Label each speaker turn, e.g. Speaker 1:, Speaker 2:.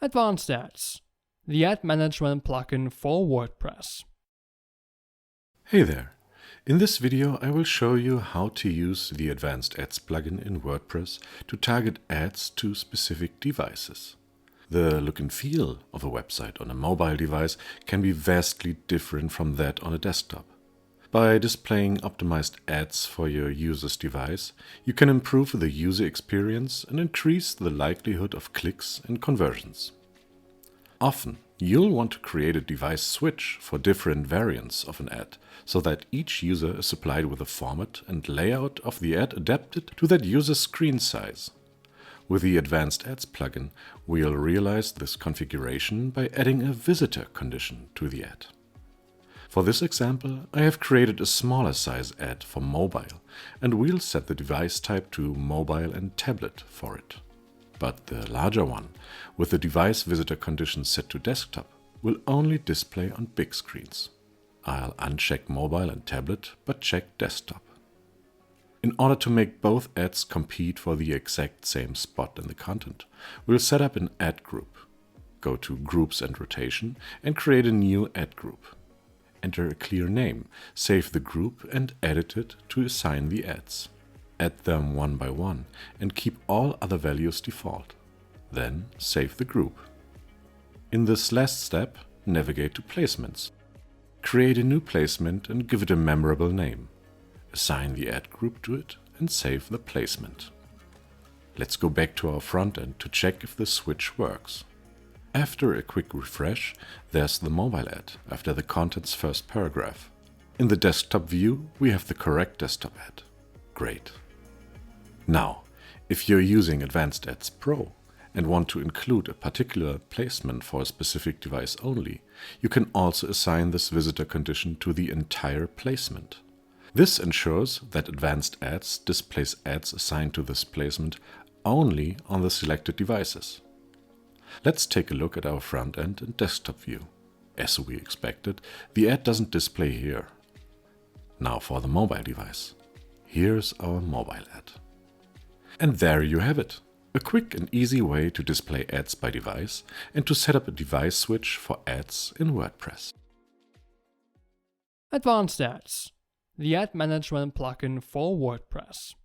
Speaker 1: Advanced Ads, the ad management plugin for WordPress.
Speaker 2: Hey there! In this video I will show you how to use the Advanced Ads plugin in WordPress to target ads to specific devices. The look and feel of a website on a mobile device can be vastly different from that on a desktop. By displaying optimized ads for your user's device, you can improve the user experience and increase the likelihood of clicks and conversions. Often, you'll want to create a device switch for different variants of an ad, so that each user is supplied with a format and layout of the ad adapted to that user's screen size. With the Advanced Ads plugin, we'll realize this configuration by adding a visitor condition to the ad. For this example, I have created a smaller size ad for mobile, and we'll set the device type to mobile and tablet for it. But the larger one, with the device visitor condition set to desktop, will only display on big screens. I'll uncheck mobile and tablet, but check desktop. In order to make both ads compete for the exact same spot in the content, we'll set up an ad group. Go to Groups and Rotation and create a new ad group. Enter a clear name, save the group and edit it to assign the ads. Add them one by one and keep all other values default. Then save the group. In this last step, navigate to Placements. Create a new placement and give it a memorable name. Assign the ad group to it and save the placement. Let's go back to our front end to check if the switch works. After a quick refresh, there's the mobile ad after the content's first paragraph. In the desktop view, we have the correct desktop ad. Great. Now, if you're using Advanced Ads Pro and want to include a particular placement for a specific device only, you can also assign this visitor condition to the entire placement. This ensures that Advanced Ads displays ads assigned to this placement only on the selected devices. Let's take a look at our front end and desktop view. As we expected, the ad doesn't display here. Now for the mobile device. Here's our mobile ad. And there you have it. A quick and easy way to display ads by device and to set up a device switch for ads in WordPress.
Speaker 1: Advanced Ads, the ad management plugin for WordPress.